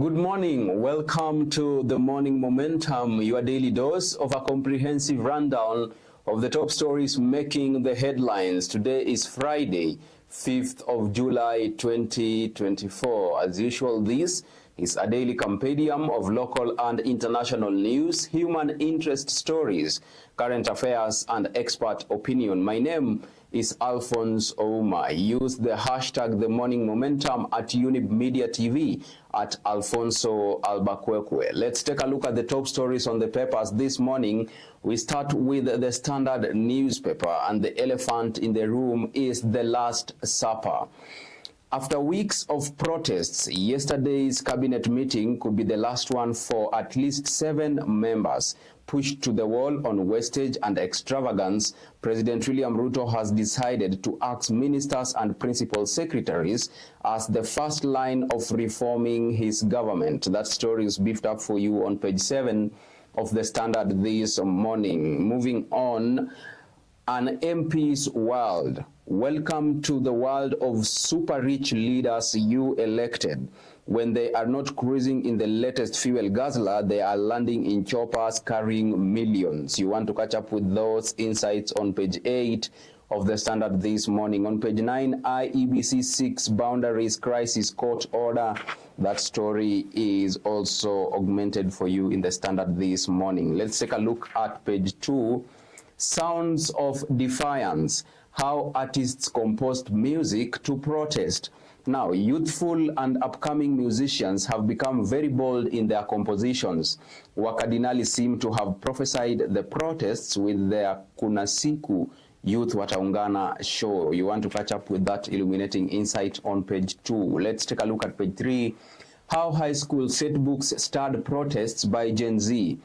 Good morning. Welcome to the Morning Momentum, your daily dose of a comprehensive rundown of the top stories making the headlines. Today is Friday, 5th of July, 2024. As usual, this is a daily compendium of local and international news, human interest stories, current affairs, and expert opinion. My name is Alfonsoh. Use the hashtag The Morning Momentum at Younib Media TV at Alfonsoh Albakwekwe. Let's take a look at the top stories on the papers this morning. We start with the Standard newspaper, and the elephant in the room is the Last Supper. After weeks of protests, yesterday's cabinet meeting could be the last one for at least 7 members. Pushed to the wall on wastage and extravagance, President William Ruto has decided to ask ministers and principal secretaries as the first line of reforming his government. That story is beefed up for you on page 7 of the Standard this morning. Moving on, an MP's world. Welcome to the world of super rich leaders you elected. When they are not cruising in the latest fuel guzzler, they are landing in choppers carrying millions. You want to catch up with those insights on page 8 of the Standard this morning. On page 9, IEBC 6 boundaries crisis court order. That story is also augmented for you in the Standard this morning. Let's take a look at page 2. Sounds of defiance. How artists composed music to protest. Now, youthful and upcoming musicians have become very bold in their compositions. Wakadinali seem to have prophesied the protests with their Kunasiku Youth Wataungana show. You want to catch up with that illuminating insight on page 2. Let's take a look at page 3. How high school set books stirred protests by Gen Z.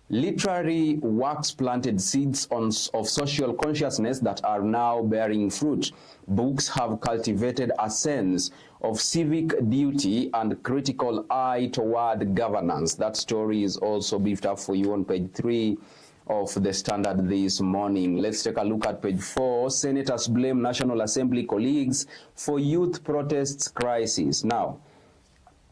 Literary works planted seeds of social consciousness that are now bearing fruit. Books have cultivated a sense of civic duty and critical eye toward governance. That story is also beefed up for you on page 3 of the Standard this morning. Let's take a look at page 4. Senators blame National Assembly colleagues for youth protests crisis. Now,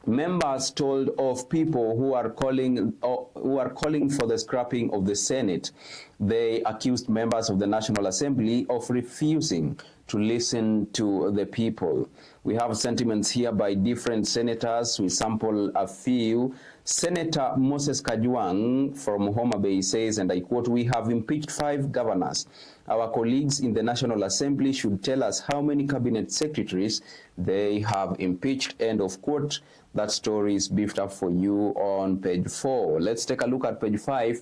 members told of people who are calling for the scrapping of the Senate. They accused members of the National Assembly of refusing to listen to the people. We have sentiments here by different senators. We sample a few. Senator Moses Kajwang from Homa Bay says, and I quote, "We have impeached 5 governors. Our colleagues in the National Assembly should tell us how many cabinet secretaries they have impeached," end of quote. That story is beefed up for you on page 4. Let's take a look at page 5.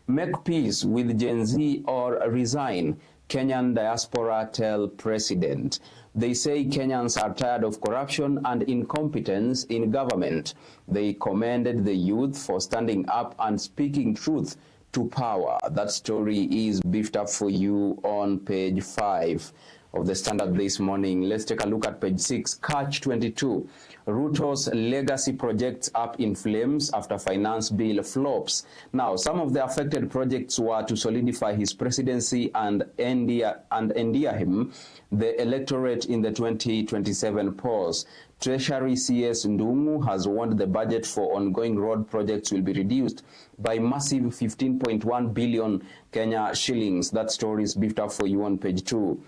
Make peace with Gen Z or resign, Kenyan diaspora tell president. They say Kenyans are tired of corruption and incompetence in government. They commended the youth for standing up and speaking truth to power. That story is beefed up for you on page 5 of the Standard this morning. Let's take a look at page 6. Catch 22. Ruto's legacy projects up in flames after finance bill flops. Now, some of the affected projects were to solidify his presidency and endear him the electorate in the 2027 polls. Treasury CS Ndungu has warned the budget for ongoing road projects will be reduced by massive 15.1 billion Kenya shillings. That story is beefed up for you on page 2.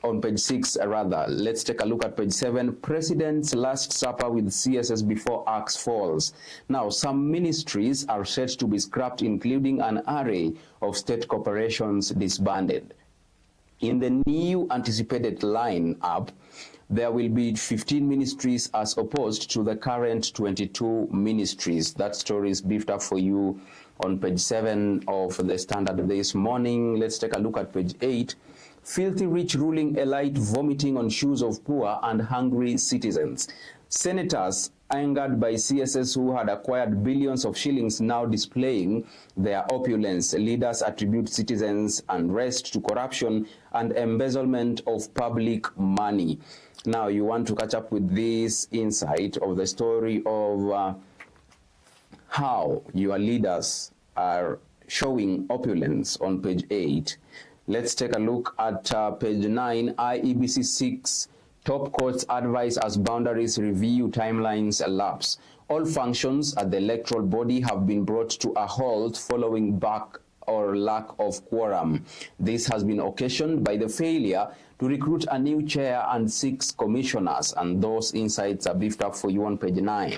On page 6, rather. Let's take a look at page 7. President's Last Supper with CSS before axe falls. Now, some ministries are set to be scrapped, including an array of state corporations disbanded. In the new anticipated line-up, there will be 15 ministries as opposed to the current 22 ministries. That story is beefed up for you on page 7 of the Standard this morning. Let's take a look at page 8. Filthy rich ruling elite vomiting on shoes of poor and hungry citizens. Senators angered by CSS who had acquired billions of shillings now displaying their opulence. Leaders attribute citizens' unrest to corruption and embezzlement of public money. Now, you want to catch up with this insight of the story of how your leaders are showing opulence on page 8. Let's take a look at page 9. IEBC 6 top courts advise as boundaries review timelines elapse. All functions at the electoral body have been brought to a halt following lack of quorum. This has been occasioned by the failure to recruit a new chair and 6 commissioners, and those insights are beefed up for you on page 9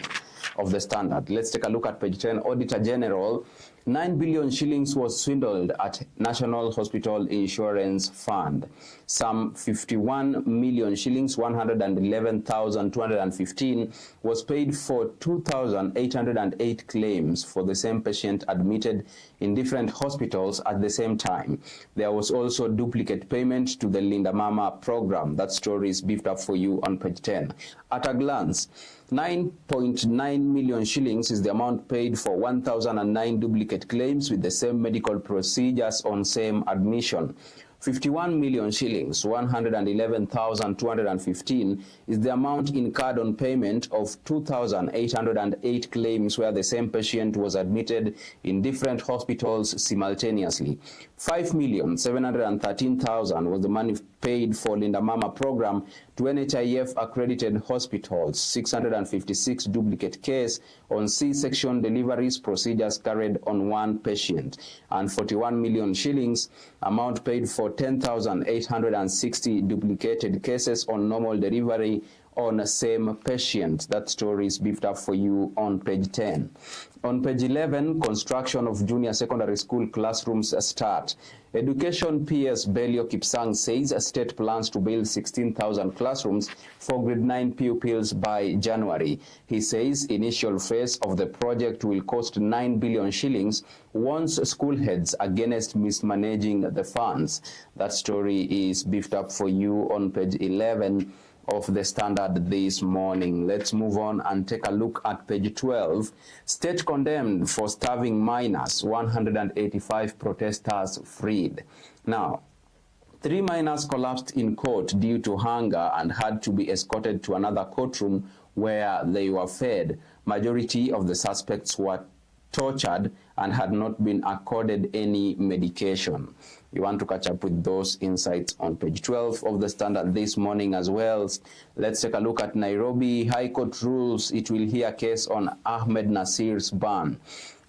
of the Standard. Let's take a look at page 10. Auditor General, 9 billion shillings was swindled at National Hospital Insurance Fund. Some 51 million shillings, 111,215, was paid for 2,808 claims for the same patient admitted in different hospitals at the same time. There was also duplicate payment to the Linda Mama program. That story is beefed up for you on page 10. At a glance, 9.9 million shillings is the amount paid for 1,009 duplicate claims with the same medical procedures on same admission. 51 million shillings, 111,215, is the amount incurred on payment of 2,808 claims where the same patient was admitted in different hospitals simultaneously. 5,713,000 was the money paid for Linda Mama program to NHIF accredited hospitals. 656 duplicate case on C-section deliveries procedures carried on one patient, and 41 million shillings amount paid for 10,860 duplicated cases on normal delivery on the same patient. That story is beefed up for you on page 10. On page 11, construction of junior secondary school classrooms start. Education PS Belio Kipsang says a state plans to build 16,000 classrooms for grade 9 pupils by January. He says initial phase of the project will cost 9 billion shillings, warns school heads against mismanaging the funds. That story is beefed up for you on page 11 of the Standard this morning. Let's move on and take a look at page 12. State condemned for starving miners, 185 protesters freed. Now, 3 miners collapsed in court due to hunger and had to be escorted to another courtroom where they were fed. Majority of the suspects were tortured and had not been accorded any medication. You want to catch up with those insights on page 12 of the Standard this morning as well. Let's take a look at Nairobi. High Court rules it will hear case on Ahmed Nasir's ban.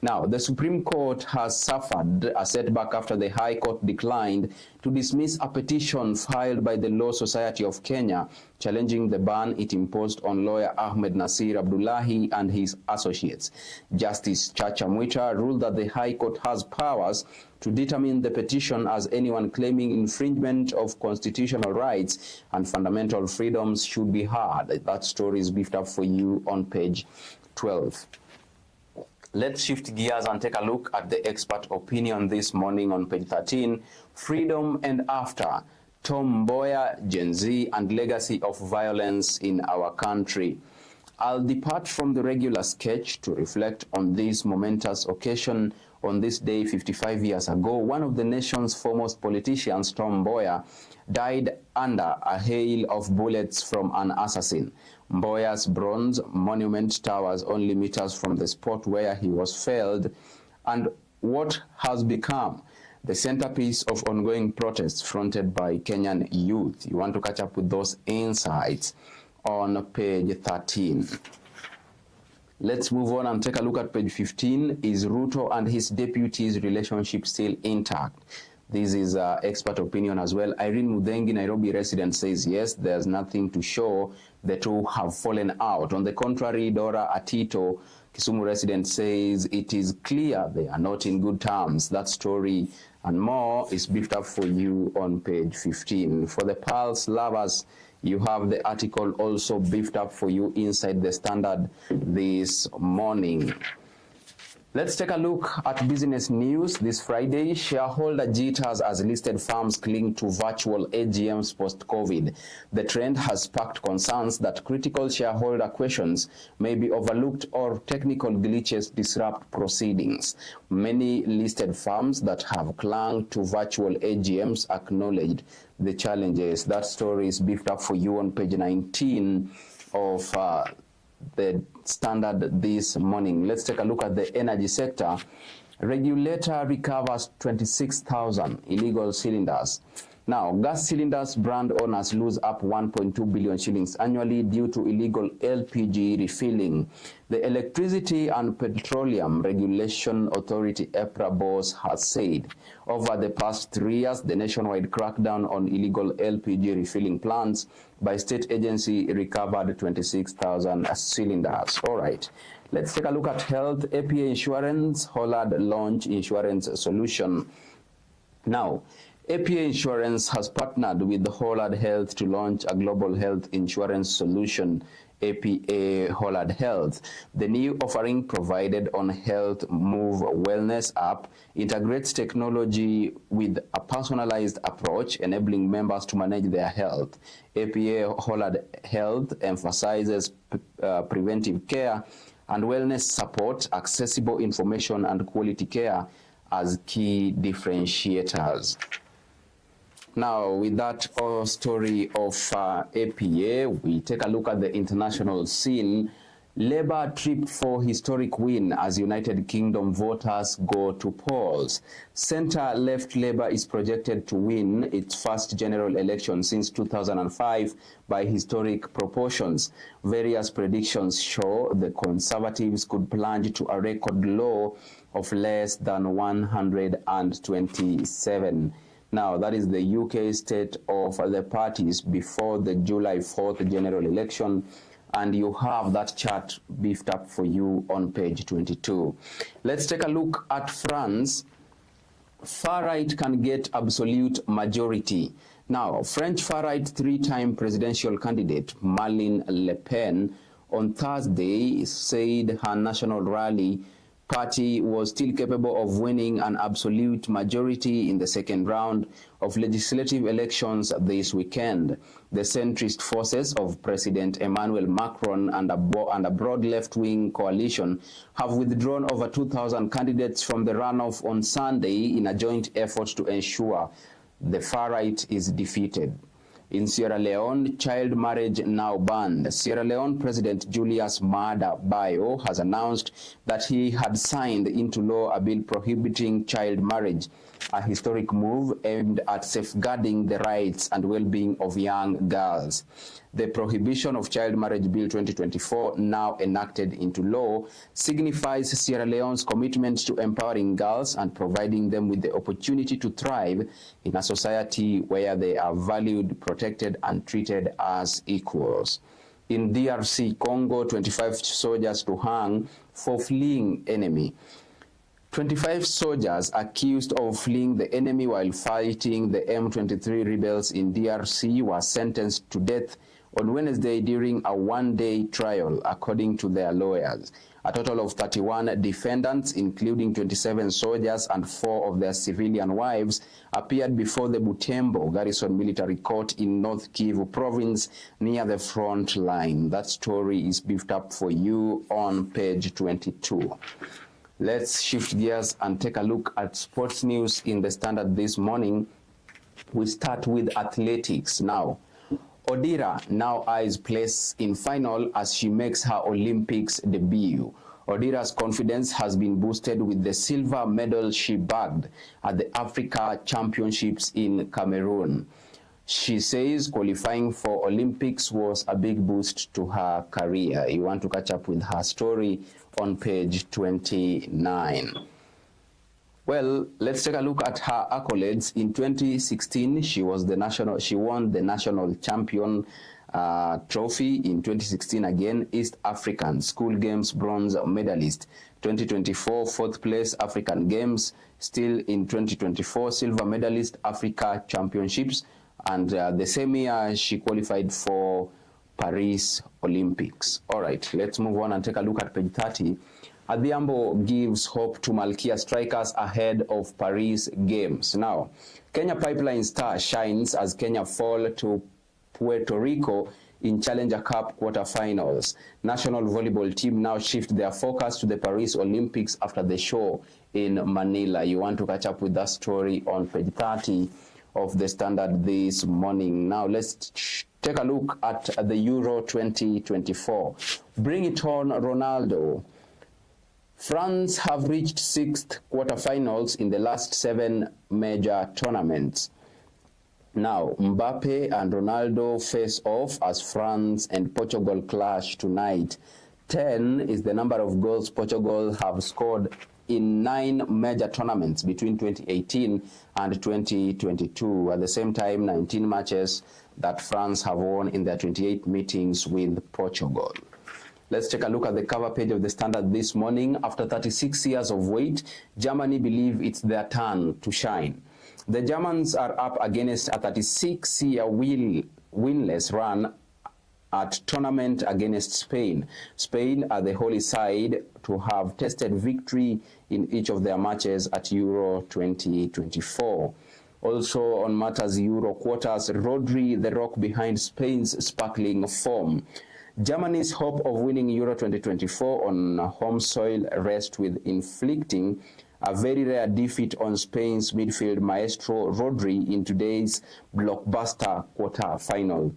Now, the Supreme Court has suffered a setback after the High Court declined to dismiss a petition filed by the Law Society of Kenya challenging the ban it imposed on lawyer Ahmed Nasir Abdullahi and his associates. Justice Chacha Mwita ruled that the High Court has powers to determine the petition as anyone claiming infringement of constitutional rights and fundamental freedoms should be heard. That story is beefed up for you on page 12. Let's shift gears and take a look at the expert opinion this morning on page 13. Freedom and After, Tom Mboya, Gen Z, and Legacy of Violence in Our Country. I'll depart from the regular sketch to reflect on this momentous occasion. On this day 55 years ago, one of the nation's foremost politicians, Tom Mboya, died under a hail of bullets from an assassin. Mboya's bronze monument towers only meters from the spot where he was felled, and what has become the centerpiece of ongoing protests fronted by Kenyan youth. You want to catch up with those insights on page 13. Let's move on and take a look at page 15. Is Ruto and his deputy's relationship still intact? This is expert opinion as well. Irene Mudhengi, Nairobi resident, says yes, there's nothing to show the two have fallen out. On the contrary, Dora Atito, Kisumu resident, says it is clear they are not in good terms. That story and more is beefed up for you on page 15. For the Pulse lovers, you have the article also beefed up for you inside the Standard this morning. Let's take a look at business news this Friday. Shareholder jitters as listed firms cling to virtual AGMs post-COVID. The trend has sparked concerns that critical shareholder questions may be overlooked or technical glitches disrupt proceedings. Many listed firms that have clung to virtual AGMs acknowledged the challenges. That story is beefed up for you on page 19 of the Standard this morning. Let's take a look at the energy sector. Regulator recovers 26,000 illegal cylinders. Now, gas cylinders brand owners lose up 1.2 billion shillings annually due to illegal LPG refilling. The Electricity and Petroleum Regulation Authority (EPRA) boss has said over the past 3 years, the nationwide crackdown on illegal LPG refilling plants by state agency recovered 26,000 cylinders. All right. Let's take a look at health. APA Insurance, Hollard launch insurance solution. Now, APA Insurance has partnered with Hollard Health to launch a global health insurance solution, APA Hollard Health. The new offering, provided on Health Move Wellness app, integrates technology with a personalized approach, enabling members to manage their health. APA Hollard Health emphasizes preventive care and wellness support, accessible information, and quality care as key differentiators. Now, with that story of APA, we take a look at the international scene. Labour tripped for historic win as United Kingdom voters go to polls. Centre-left Labour is projected to win its first general election since 2005 by historic proportions. Various predictions show the Conservatives could plunge to a record low of less than 127. Now, that is the UK state of the parties before the July 4th general election, and you have that chart beefed up for you on page 22. Let's take a look at France. Far-right can get absolute majority. Now, French far-right three-time presidential candidate Marine Le Pen on Thursday said her national rally party was still capable of winning an absolute majority in the second round of legislative elections this weekend. The centrist forces of President Emmanuel Macron and a broad left-wing coalition have withdrawn over 2,000 candidates from the runoff on Sunday in a joint effort to ensure the far-right is defeated. In Sierra Leone, child marriage now banned. Sierra Leone President Julius Maada Bio has announced that he had signed into law a bill prohibiting child marriage, a historic move aimed at safeguarding the rights and well-being of young girls. The Prohibition of Child Marriage Bill 2024, now enacted into law, signifies Sierra Leone's commitment to empowering girls and providing them with the opportunity to thrive in a society where they are valued, protected, and treated as equals. In DRC Congo, 25 soldiers to hang for fleeing enemy. 25 soldiers accused of fleeing the enemy while fighting the M23 rebels in DRC were sentenced to death on Wednesday during a one-day trial, according to their lawyers. A total of 31 defendants, including 27 soldiers and 4 of their civilian wives, appeared before the Butembo Garrison Military Court in North Kivu province near the front line. That story is beefed up for you on page 22. Let's shift gears and take a look at sports news in the Standard this morning. We start with athletics now. Odira now eyes place in final as she makes her Olympics debut. Odira's confidence has been boosted with the silver medal she bagged at the Africa Championships in Cameroon. She says qualifying for Olympics was a big boost to her career. You want to catch up with her story on page 29. Well, let's take a look at her accolades. In 2016, she won the national champion trophy. In 2016 again, East African School Games bronze medalist. 2024, fourth place African Games. Still in 2024, silver medalist Africa Championships. And the same year, she qualified for Paris Olympics. All right, let's move on and take a look at page 30. Adhiambo gives hope to Malkia strikers ahead of Paris Games. Now, Kenya Pipeline star shines as Kenya fall to Puerto Rico in Challenger Cup quarterfinals. National volleyball team now shift their focus to the Paris Olympics after the show in Manila. You want to catch up with that story on page 30 of the Standard this morning. Now, let's take a look at the Euro 2024. Bring it on, Ronaldo. France have reached 6th quarterfinals in the last 7 major tournaments. Now, Mbappe and Ronaldo face off as France and Portugal clash tonight. 10 is the number of goals Portugal have scored in 9 major tournaments between 2018 and 2022. At the same time, 19 matches that France have won in their 28 meetings with Portugal. Let's take a look at the cover page of the Standard this morning. After 36 years of wait, Germany believe it's their turn to shine. The Germans are up against a 36-year winless run at tournament against Spain. Spain are the holy side to have tested victory in each of their matches at Euro 2024. Also on matters Euro quarters, Rodri, the rock behind Spain's sparkling form. Germany's hope of winning Euro 2024 on home soil rests with inflicting a very rare defeat on Spain's midfield maestro Rodri in today's blockbuster quarter-final.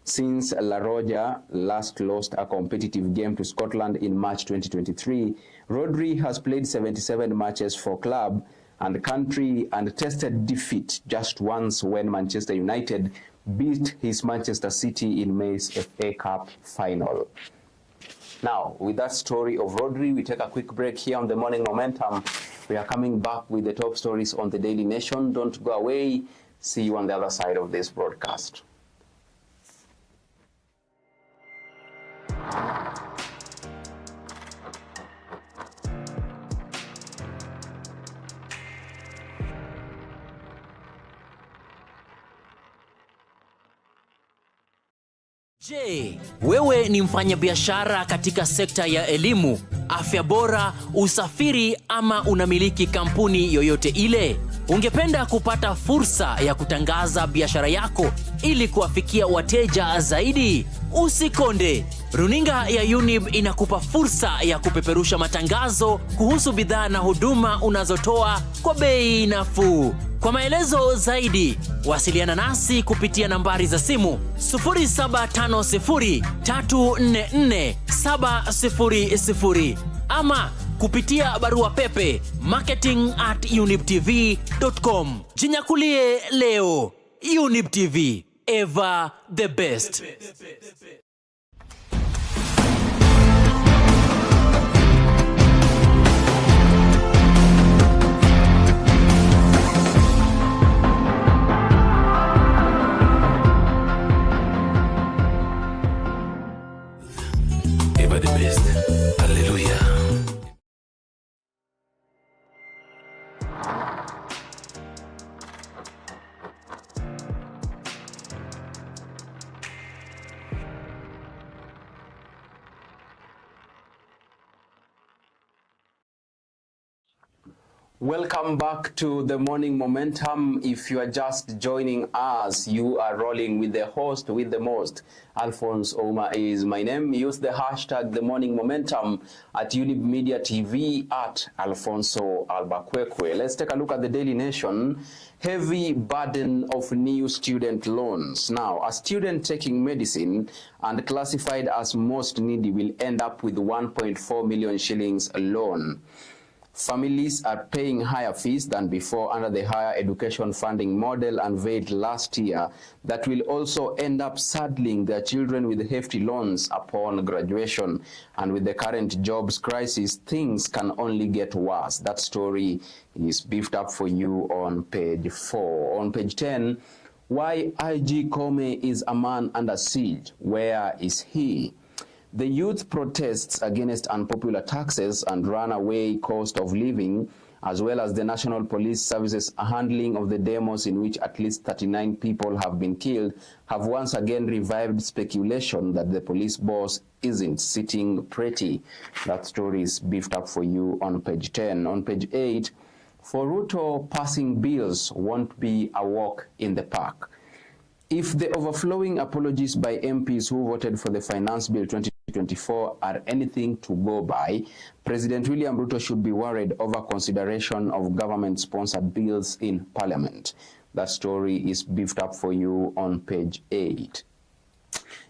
Since La Roja last lost a competitive game to Scotland in March 2023, Rodri has played 77 matches for club and country and tasted defeat just once when Manchester United beat his Manchester City in May's FA Cup final. Now, with that story of Rodri, we take a quick break here on the Morning Momentum. We are coming back with the top stories on the Daily Nation. Don't go away. See you on the other side of this broadcast. Je, wewe ni mfanyabiashara katika sekta ya elimu, afya bora, usafiri ama unamiliki kampuni yoyote ile? Ungependa kupata fursa ya kutangaza biashara yako ili kuwafikia wateja zaidi? Usikonde. Runinga ya Younib inakupa fursa ya kupeperusha matangazo kuhusu bidhaa na huduma unazotoa kwa bei nafuu. Kwa maelezo zaidi, wasiliana nasi kupitia nambari za simu 0750344700 ama kupitia barua pepe marketing@younibtv.com. Jinyakulie leo. Younib TV, ever the best. Ever the best. Hallelujah. Welcome back to the Morning Momentum. If you are just joining us, you are rolling with the host with the most. Alfonsoh is my name. Use the hashtag The Morning Momentum at Younib Media TV at Alfonsoh Albakwekwe. Let's take a look at the Daily Nation. Heavy burden of new student loans. Now, a student taking medicine and classified as most needy will end up with 1.4 million shillings loan. Families are paying higher fees than before under the higher education funding model unveiled last year that will also end up saddling their children with hefty loans upon graduation. And with the current jobs crisis, things can only get worse. That story is beefed up for you on page 4. On page 10, why IG Kome is a man under siege. Where is he? The youth protests against unpopular taxes and runaway cost of living, as well as the National Police Service's handling of the demos in which at least 39 people have been killed, have once again revived speculation that the police boss isn't sitting pretty. That story is beefed up for you on page 10. On page 8, for Ruto, passing bills won't be a walk in the park. If the overflowing apologies by MPs who voted for the Finance Bill 2024 are anything to go by, President William Ruto should be worried over consideration of government-sponsored bills in Parliament. That story is beefed up for you on page 8.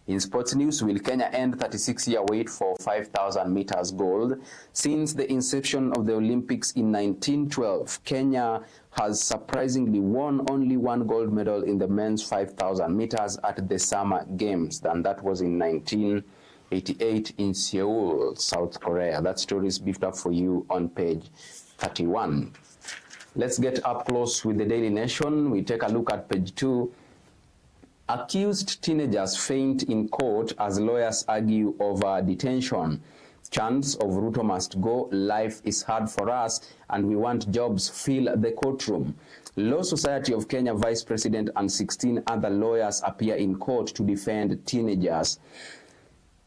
In sports news, will Kenya end 36-year wait for 5,000 meters gold? Since the inception of the Olympics in 1912, Kenya has surprisingly won only one gold medal in the men's 5,000 meters at the Summer Games, and that was in 1988 in Seoul, South Korea. That story is beefed up for you on page 31. Let's get up close with the Daily Nation. We take a look at page 2. Accused teenagers faint in court as lawyers argue over detention. Chants of Ruto must go, life is hard for us, and we want jobs fill the courtroom. Law Society of Kenya Vice President and 16 other lawyers appear in court to defend teenagers.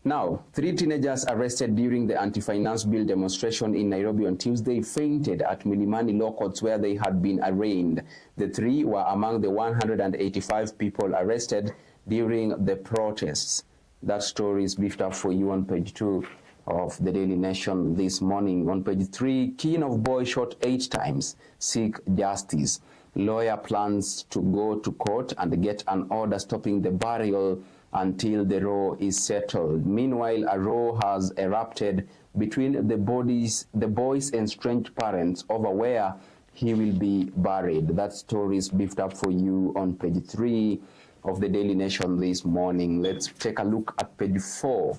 Now, 3 teenagers arrested during the anti-finance bill demonstration in Nairobi on Tuesday fainted at Milimani Law Courts where they had been arraigned. The 3 were among the 185 people arrested during the protests. That story is beefed up for you on page 2 of the Daily Nation this morning. On page 3, kin of boy shot 8 times, seek justice. Lawyer plans to go to court and get an order stopping the burial until the row is settled. Meanwhile, a row has erupted between the boy's estranged parents over where he will be buried. That story is beefed up for you on page 3 of the Daily Nation this morning. Let's take a look at page 4.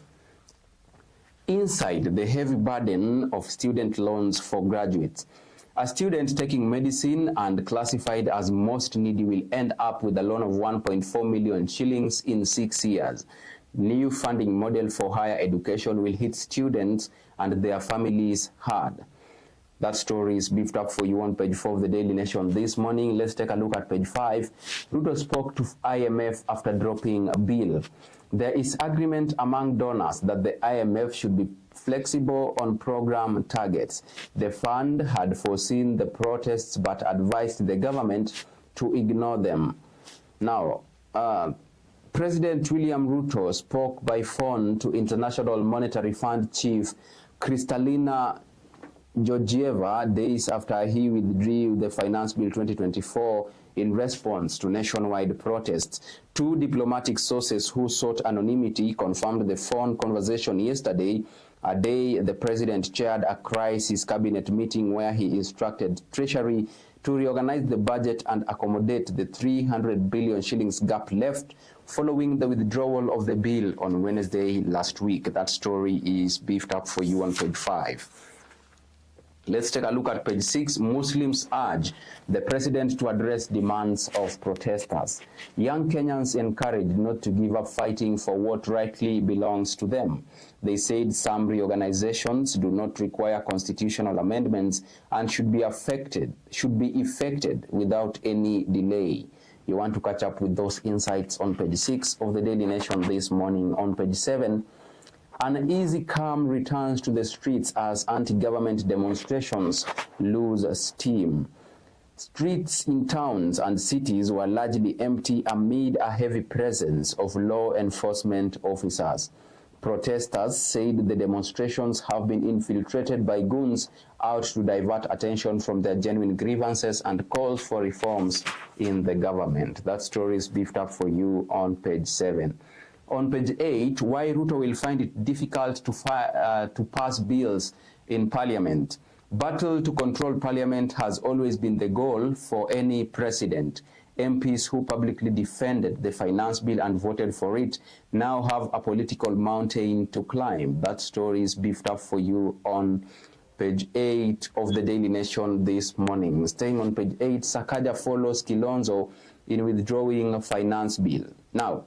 Inside the heavy burden of student loans for graduates. A student taking medicine and classified as most needy will end up with a loan of 1.4 million shillings in 6 years. New funding model for higher education will hit students and their families hard. That story is beefed up for you on page 4 of the Daily Nation this morning. Let's take a look at page 5. Ruto spoke to IMF after dropping a bill. There is agreement among donors that the IMF should be flexible on program targets. The fund had foreseen the protests but advised the government to ignore them. Now, President William Ruto spoke by phone to International Monetary Fund Chief Kristalina Georgieva days after he withdrew the Finance Bill 2024 in response to nationwide protests. 2 diplomatic sources who sought anonymity confirmed the phone conversation yesterday, a day the president chaired a crisis cabinet meeting where he instructed Treasury to reorganize the budget and accommodate the 300 billion shillings gap left following the withdrawal of the bill on Wednesday last week. That story is beefed up for you on page 5. Let's take a look at page 6. Muslims urge the president to address demands of protesters. Young Kenyans encouraged not to give up fighting for what rightly belongs to them. They said some reorganizations do not require constitutional amendments and should be effected without any delay. You want to catch up with those insights on page 6 of the Daily Nation this morning. On page 7, an easy calm returns to the streets as anti-government demonstrations lose steam. Streets in towns and cities were largely empty amid a heavy presence of law enforcement officers. Protesters said the demonstrations have been infiltrated by goons out to divert attention from their genuine grievances and calls for reforms in the government. That story is beefed up for you on page 7. On page 8, why Ruto will find it difficult to pass bills in Parliament. Battle to control Parliament has always been the goal for any president. MPs who publicly defended the finance bill and voted for it now have a political mountain to climb. That story is beefed up for you on page 8 of the Daily Nation this morning. Staying on page 8, Sakaja follows Kilonzo in withdrawing a finance bill. Now,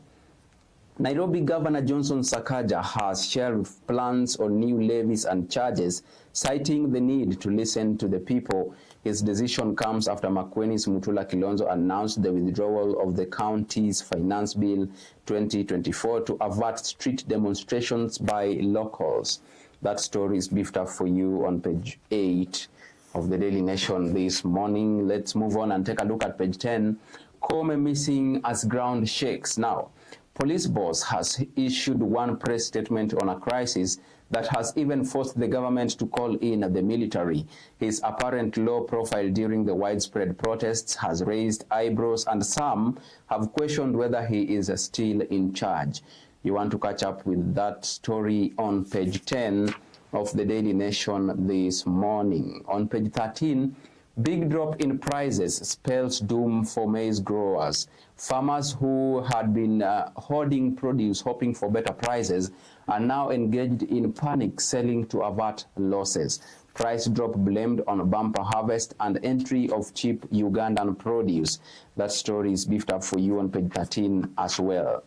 Nairobi Governor Johnson Sakaja has shelved plans on new levies and charges, citing the need to listen to the people. His decision comes after Makueni's Mutula Kilonzo announced the withdrawal of the county's Finance Bill 2024 to avert street demonstrations by locals. That story is beefed up for you on page 8 of the Daily Nation this morning. Let's move on and take a look at page 10. Kome missing as ground shakes. Now, police boss has issued one press statement on a crisis that has even forced the government to call in the military. His apparent low profile during the widespread protests has raised eyebrows, and some have questioned whether he is still in charge. You want to catch up with that story on page 10 of the Daily Nation this morning. On page 13, big drop in prices spells doom for maize growers. Farmers who had been hoarding produce hoping for better prices are now engaged in panic selling to avert losses. Price drop blamed on bumper harvest and entry of cheap Ugandan produce. That story is beefed up for you on page 13 as well.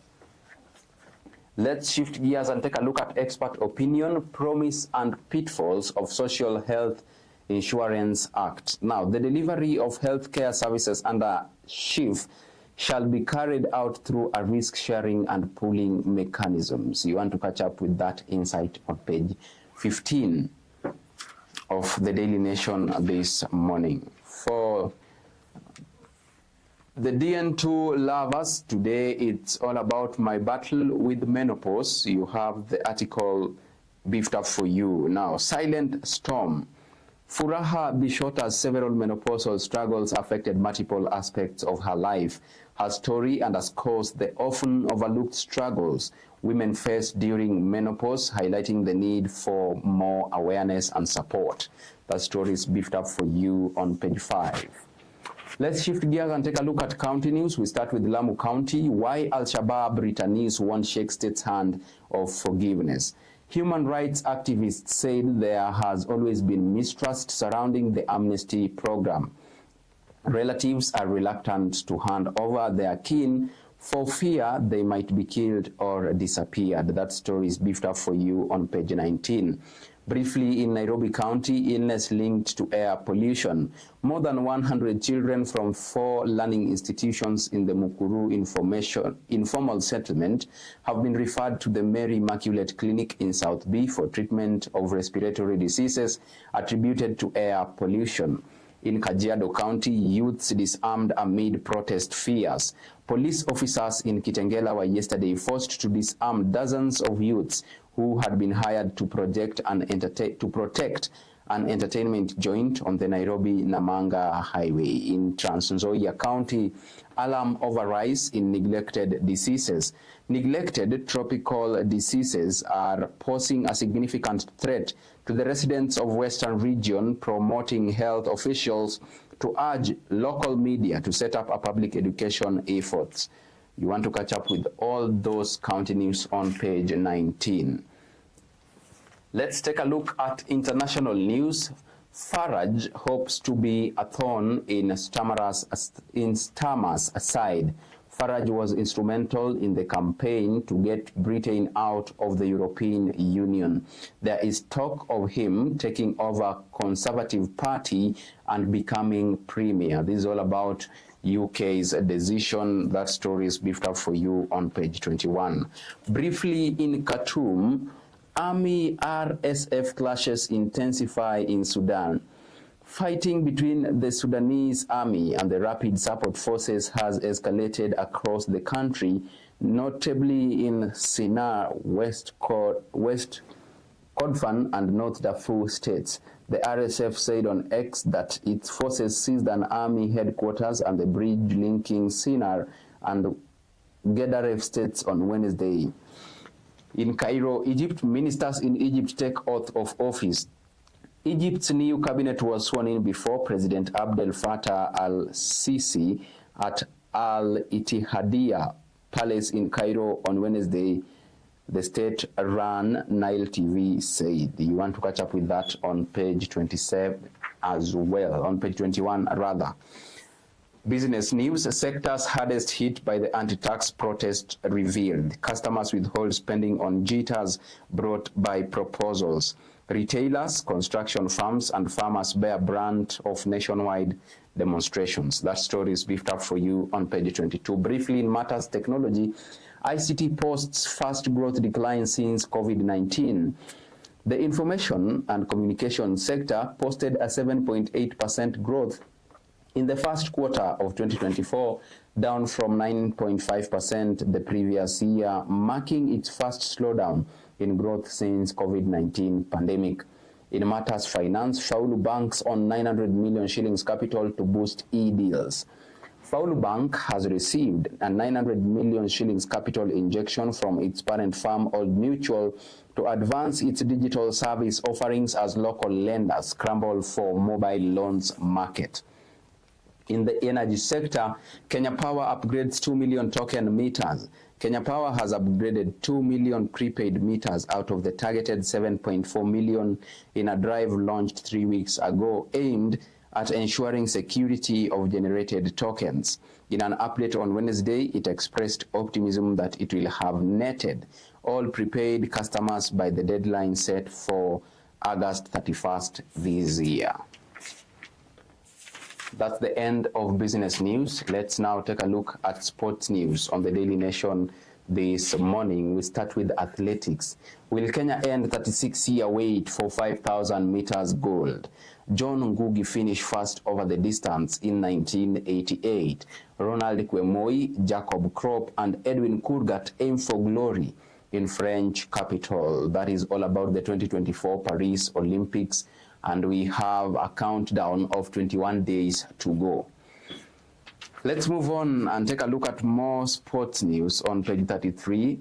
Let's shift gears and take a look at expert opinion, promise and pitfalls of Social Health Insurance Act. Now, the delivery of healthcare services under SHIF shall be carried out through a risk-sharing and pooling mechanisms. You want to catch up with that insight on page 15 of the Daily Nation this morning. For the DN2 lovers, today it's all about my battle with menopause. You have the article beefed up for you. Now, silent storm. Furaha Bishota's several menopausal struggles affected multiple aspects of her life. Her story underscores the often overlooked struggles women face during menopause, highlighting the need for more awareness and support. That story is beefed up for you on page 5. Let's shift gears and take a look at county news. We start with Lamu County. Why Al-Shabaab returnees won't shake state's hand of forgiveness. Human rights activists said there has always been mistrust surrounding the amnesty program. Relatives are reluctant to hand over their kin for fear they might be killed or disappeared. That story is beefed up for you on page 19. Briefly, in Nairobi County, illness linked to air pollution. More than 100 children from 4 learning institutions in the Mukuru informal settlement have been referred to the Mary Immaculate Clinic in South B for treatment of respiratory diseases attributed to air pollution. In Kajiado County, youths disarmed amid protest fears. Police officers in Kitengela were yesterday forced to disarm dozens of youths who had been hired to protect an entertainment joint on the Nairobi-Namanga highway. In Trans Nzoia County, alarm over rise in neglected diseases. Neglected tropical diseases are posing a significant threat to the residents of Western Region, promoting health officials to urge local media to set up a public education efforts. You want to catch up with all those county news on page 19. Let's take a look at international news. Farage hopes to be a thorn in Starmer's side. Farage was instrumental in the campaign to get Britain out of the European Union. There is talk of him taking over Conservative Party and becoming Premier. This is all about UK's decision. That story is beefed up for you on page 21. Briefly, in Khartoum, Army RSF clashes intensify in Sudan. Fighting between the Sudanese army and the Rapid Support Forces has escalated across the country, notably in Sinnar, West Kordofan and North Darfur states. The RSF said on X that its forces seized an army headquarters and the bridge linking Sinnar and Gedaref states on Wednesday. In Cairo, Egypt, ministers in Egypt take oath of office. Egypt's new cabinet was sworn in before President Abdel Fattah al-Sisi at Al-Ittihadiyya Palace in Cairo on Wednesday, the state-run Nile TV said. You want to catch up with that on page 27 as well, on page 21 rather. Business news, sectors hardest hit by the anti-tax protest revealed. Customers withhold spending on jitters brought by proposals. Retailers, construction firms, and farmers bear brunt of nationwide demonstrations. That story is beefed up for you on page 22. Briefly, in matters technology, ICT posts fast growth decline since COVID-19. The information and communication sector posted a 7.8% growth in the first quarter of 2024, down from 9.5% the previous year, marking its first slowdown in growth since COVID-19 pandemic. In matters finance, Shaulu banks on 900 million shillings capital to boost e-deals. Faulu Bank has received a 900 million shillings capital injection from its parent firm Old Mutual to advance its digital service offerings as local lenders scramble for mobile loans market. In the energy sector, Kenya Power upgrades 2 million token meters. Kenya Power has upgraded 2 million prepaid meters out of the targeted 7.4 million in a drive launched 3 weeks ago aimed at ensuring security of generated tokens. In an update on Wednesday, it expressed optimism that it will have netted all prepaid customers by the deadline set for August 31st this year. That's the end of business news. Let's now take a look at sports news on the Daily Nation this morning. We start with athletics. Will Kenya end 36-year wait for 5,000 meters gold? John Ngugi finished first over the distance in 1988. Ronald Kwemoi, Jacob Krop, and Edwin Kurgat aim for glory in French capital. That is all about the 2024 Paris Olympics, and we have a countdown of 21 days to go. Let's move on and take a look at more sports news on page 33.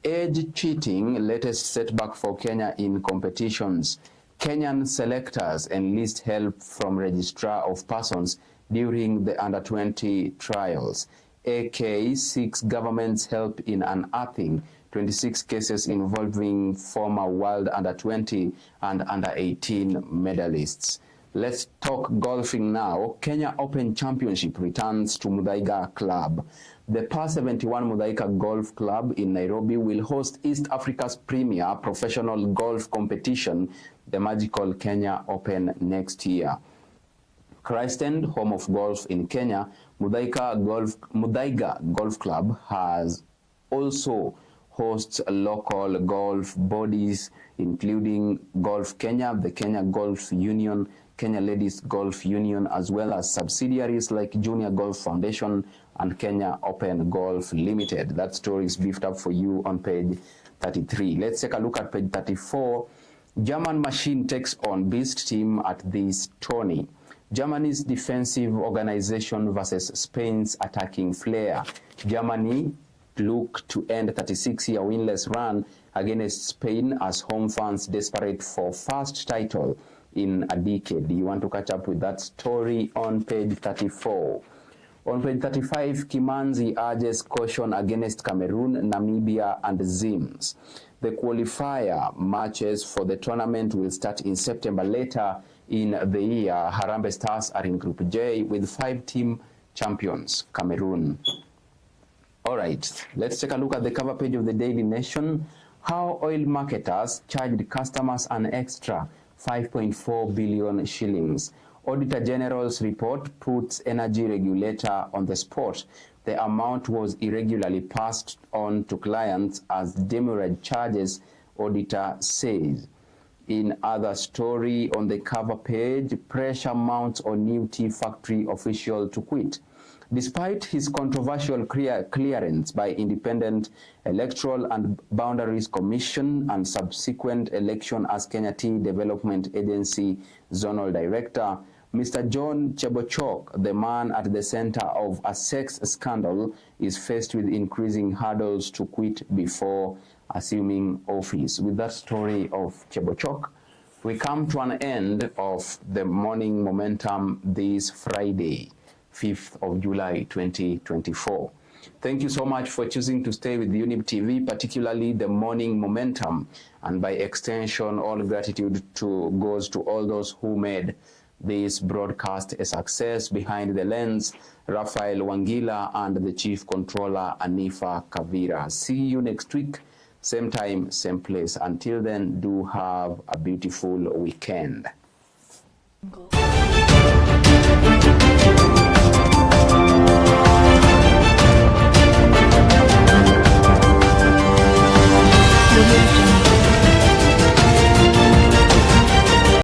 Age cheating, latest setback for Kenya in competitions. Kenyan selectors enlist help from Registrar of Persons during the Under-20 trials. AK seeks government's help in unearthing 26 cases involving former World Under-20 and Under-18 medalists. Let's talk golfing now. Kenya Open Championship returns to Muthaiga Club. The PAR 71 Muthaiga Golf Club in Nairobi will host East Africa's premier professional golf competition, the magical Kenya Open, next year. Christend, home of golf in Kenya, Muthaiga Golf Club has also hosts local golf bodies including Golf Kenya, the Kenya Golf Union, Kenya Ladies Golf Union, as well as subsidiaries like Junior Golf Foundation and Kenya Open Golf Limited. That story is beefed up for you on page 33. Let's take a look at page 34. German machine takes on beast team at this tourney. Germany's defensive organization versus Spain's attacking flair. Germany look to end a 36-year winless run against Spain as home fans desperate for first title in a decade. You want to catch up with that story on page 34. On page 35, Kimanzi urges caution against Cameroon, Namibia, and Zimbabwe. The qualifier matches for the tournament will start in September. Later in the year, Harambee Stars are in Group J with 5 team champions, Cameroon. All right, let's take a look at the cover page of the Daily Nation. How oil marketers charged customers an extra 5.4 billion shillings. Auditor General's report puts energy regulator on the spot. The amount was irregularly passed on to clients as demurrage charges, auditor says. In other story on the cover page, pressure mounts on new tea factory official to quit. Despite his controversial clearance by Independent Electoral and Boundaries Commission and subsequent election as Kenya Tea Development Agency Zonal Director, Mr. John Chebochok, the man at the center of a sex scandal, is faced with increasing hurdles to quit before assuming office. With that story of Chebochok, we come to an end of the morning momentum this Friday, 5th of July 2024. Thank you so much for choosing to stay with Younib TV, particularly the morning momentum, and by extension, all gratitude goes to all those who made this broadcast a success. Behind the lens, Raphael, Wangila, and the Chief Controller, Anifa, Kavira. See you next week, same time, same place. Until then, do have a beautiful weekend.